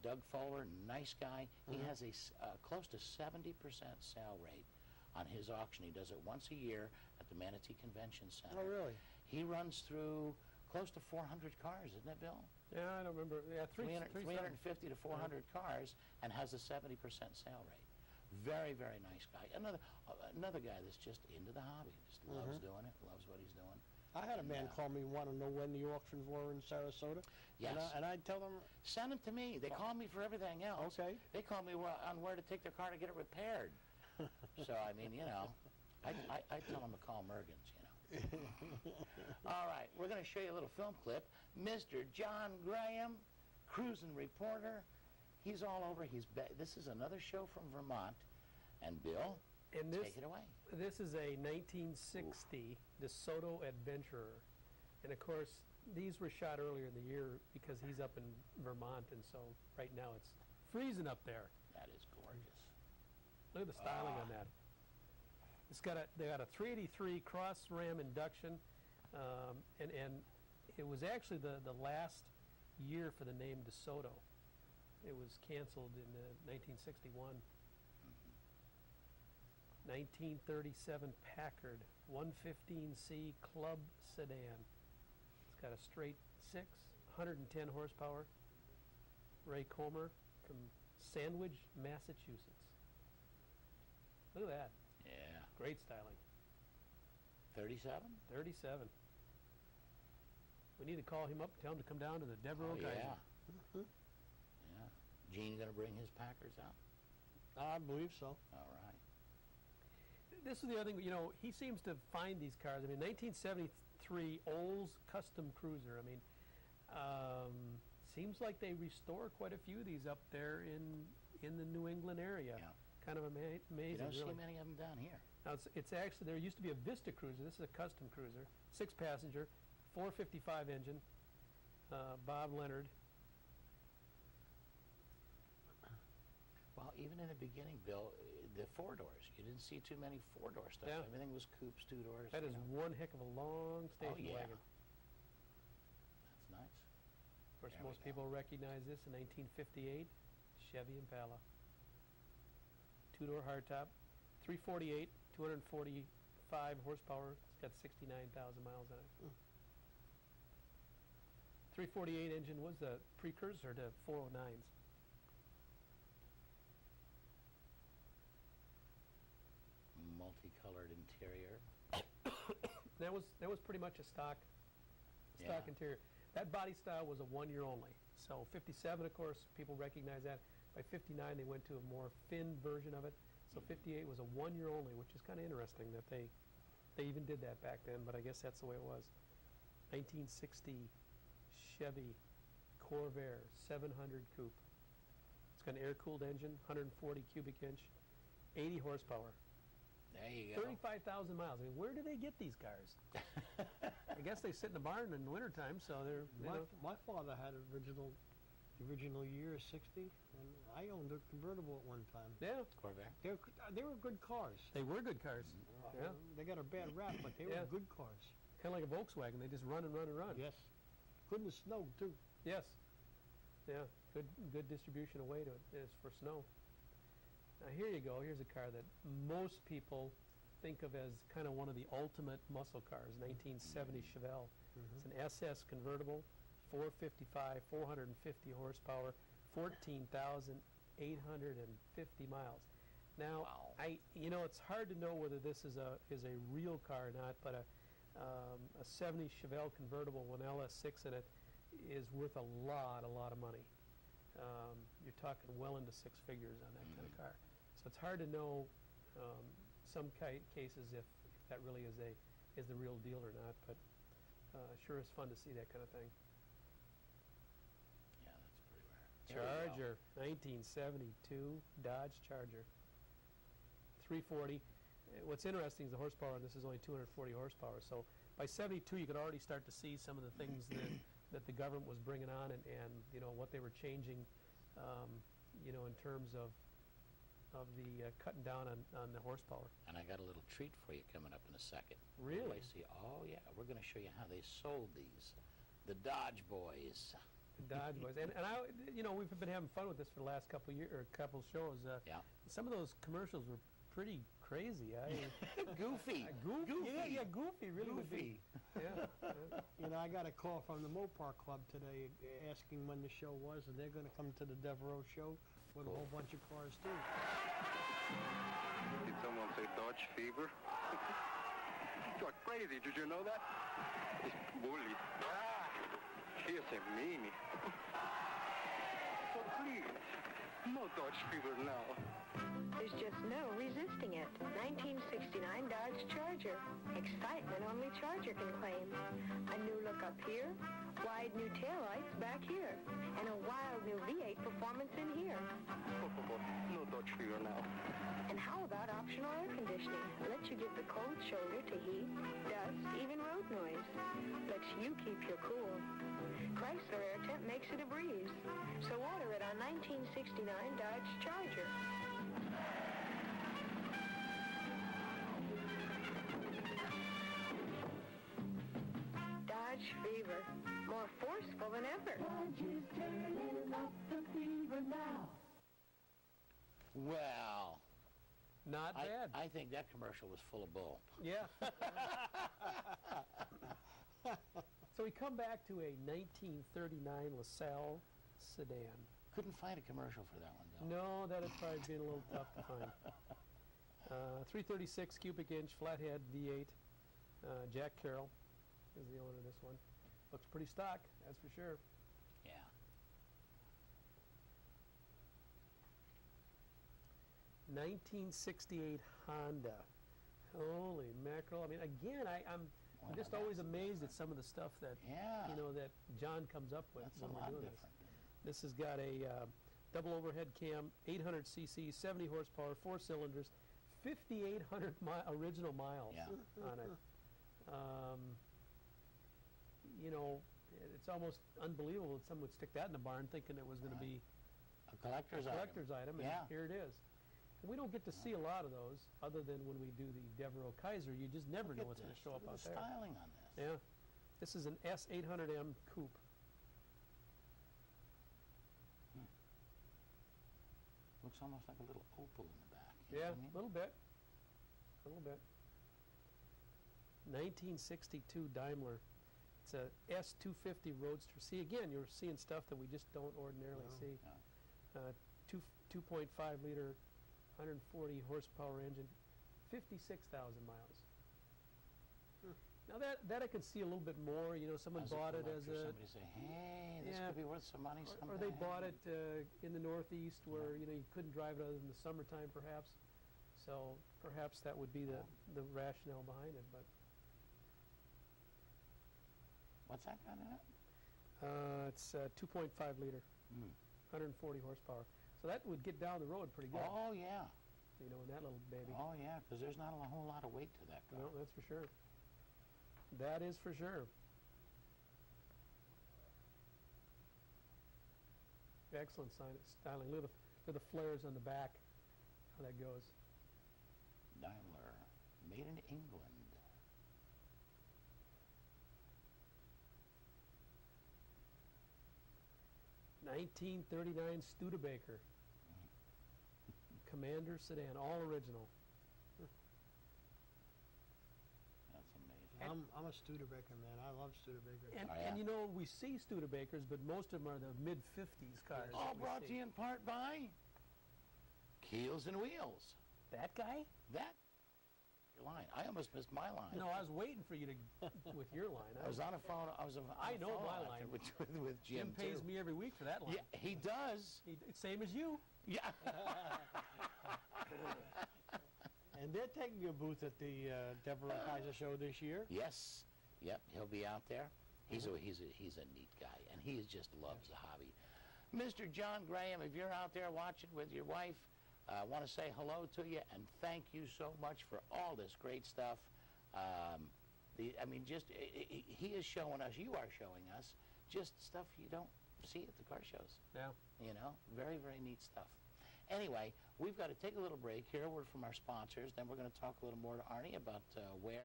Doug Fowler, nice guy. He has a close to 70% sale rate on his auction. He does it once a year at the Manatee Convention Center. Oh, really? He runs through close to 400 cars, isn't it, Bill? Yeah, I don't remember. Yeah, 350 to 400 cars, and has a 70% sale rate. Very, very nice guy. Another guy that's just into the hobby, just loves doing it, loves what he's doing. I had a man call me, want to know when the auctions were in Sarasota. Yes. And I'd tell them... Send them to me. They call me for everything else. Okay. They call me on where to take their car to get it repaired. So, I mean, you know, I tell them to call Mergens, you know. All right, we're going to show you a little film clip. Mr. John Graham, cruising reporter. He's all over. This is another show from Vermont. And Bill, take it away. This is a 1960 DeSoto Adventurer. And of course, these were shot earlier in the year because he's up in Vermont, and so right now it's freezing up there. That is gorgeous. Look at the styling on that. They got a 383 cross ram induction, and it was actually the last year for the name DeSoto. It was canceled in 1961. 1937 Packard 115C Club Sedan. It's got a straight 6, 110 horsepower. Ray Comer from Sandwich, Massachusetts. Look at that. Yeah. Great styling. 37? 37. We need to call him up, tell him to come down to the Devereaux Geyser. Yeah. Yeah. Gene going to bring his Packers out? I believe so. All right. This is the other thing, you know, he seems to find these cars. I mean, 1973 Olds Custom Cruiser. I mean, seems like they restore quite a few of these up there in the New England area. Yeah. Kind of amazing. You don't really. see many of them down here. Now, it's actually, there used to be a Vista Cruiser. This is a custom cruiser, 6-passenger, 455 engine, Bob Leonard. Well, even in the beginning, Bill, the 4-doors, you didn't see too many 4-door stuff. Yeah. Everything was coupes, 2-doors. That is one heck of a long station wagon. That's nice. Of course, There most we go. people recognize this in 1958, Chevy Impala. 2-door hardtop, 348, 245 horsepower. It's got 69,000 miles on it. 348 engine was the precursor to 409s. Multicolored interior. That was pretty much a stock Yeah. interior. That body style was a 1-year only. So 57, of course, people recognize that. By 59, they went to a more thin version of it. So 58 was a 1-year only, which is kind of interesting that they even did that back then, but I guess that's the way it was. 1960 Chevy Corvair 700 coupe. It's got an air-cooled engine, 140 cubic inch, 80 horsepower. There you go. 35,000 miles. I mean, where do they get these cars? I guess they sit in the barn in the wintertime, so they're, My father had the original year 60, and I owned a convertible at one time. yeah, Corvair. They were good cars. they were good cars. Yeah, They got a bad rap, but they Yeah. were good cars. kind of like a Volkswagen. They just run and run and run. Yes. Couldn't have snowed, too. Yes. Yeah, good distribution of weight is for snow. Now here you go. Here's a car that most people think of as kind of one of the ultimate muscle cars, 1970 Chevelle. It's an SS convertible, 455, 450 horsepower, 14,850 miles. Now, Wow. it's hard to know whether this is a real car or not, but a 70 Chevelle convertible with an LS6 in it is worth a lot of money. You're talking well into 6 figures on that kind of car. So it's hard to know some cases if that really is the real deal or not, but sure is fun to see that kind of thing. Yeah, that's pretty rare. There we go. Charger, 1972 Dodge Charger, 340. What's interesting is the horsepower on this is only 240 horsepower. So by 72, you could already start to see some of the things that the government was bringing on, and what they were changing, in terms of the cutting down on the horsepower. And I got a little treat for you coming up in a second. Really? See, oh yeah, we're going to show you how they sold these. The Dodge Boys. Dodge boys. And we've been having fun with this for the last couple years or couple shows. Yeah. Some of those commercials were pretty crazy. Goofy. Goofy. Yeah, goofy. Really would be. Goofy. Yeah. I got a call from the Mopar Club today asking when the show was, and they're going to come to the Devereaux show with a whole bunch of cars, too. Did someone say Dodge fever? You're crazy. Did you know that? It's bully. She is a meanie. So please, no Dodge fever now. There's just no resisting it. 1969 Dodge Charger. Excitement only Charger can claim. A new look up here, wide new taillights back here, and a wild new V8 performance in here. No Dodge fever now. And how about optional air conditioning? Lets you give the cold shoulder to heat, dust, even road noise. Lets you keep your cool. Chrysler Air Temp makes it a breeze. So order it on 1969 Dodge Charger. Dodge Fever, more forceful than ever. Dodge is turning up the fever now. Well, Not bad. I think that commercial was full of bull. Yeah. So we come back to a 1939 LaSalle sedan. Couldn't find a commercial for that one, though. No, that had probably been a little tough to find. 336 cubic inch flathead V8. Jack Carroll is the owner of this one. Looks pretty stock, that's for sure. Yeah. '68 Honda. Holy mackerel! I mean, again, I'm Well, just now always that's amazed at some of the stuff that Yeah. that John comes up with That's a when we're lot doing different. this. This has got a double overhead cam, 800 cc, 70 horsepower, 4 cylinders, 5,800 original miles Yeah. on it. It's almost unbelievable that someone would stick that in the barn thinking it was going to be A collector's a collector's item, and Yeah. here it is. And we don't get to see a lot of those, other than when we do the Devereaux Kaiser. You just never Look know at what's going to this. show up Look at out the there. styling on this. Yeah, this is an S800M coupe. Looks almost like a little opal in the back. Yeah, a a little bit. A little bit. 1962 Daimler. It's a S250 Roadster. See, again, you're seeing stuff that we just don't ordinarily No. see. No. 2.5 liter, 140 horsepower engine, 56,000 miles. Now that I can see a little bit more. Someone As a bought it as collector, a, somebody say, hey, this Yeah. could be worth some money someday. or they bought it in the Northeast where you couldn't drive it other than the summertime, perhaps. So perhaps that would be the rationale behind it. But What's that got in it? it's 2.5 liter, 140 horsepower. So that would get down the road pretty good. Oh, yeah. In that little baby. Oh, yeah, because there's not a whole lot of weight to that car. No, that's for sure. That is for sure. Excellent styling. Look at the flares on the back. How that goes. Daimler, made in England. '39 Studebaker. Commander sedan, all original. That's amazing. I'm a Studebaker man. I love Studebaker. And, Oh, yeah. and we see Studebakers, but most of them are the mid-50s cars. All that we brought to see. you in part by Keels and Wheels. That guy? That your line. I almost missed my line. No, I was waiting for you to, with your line. I was on a phone. I was on I a know phone my after line. with Jim Jim pays too. me every week for that line. Yeah, he does. Same as you. Yeah. And they're taking a booth at the Devereaux Kaiser show this year. Yes. Yep. He'll be out there. He's a neat guy, and he just loves the hobby. Mr. John Graham, if you're out there watching with your wife, I want to say hello to you and thank you so much for all this great stuff. He is showing us, you are showing us, just stuff you don't see at the car shows. Yeah. Very, very neat stuff. Anyway, we've got to take a little break, hear a word from our sponsors, then we're going to talk a little more to Arnie about where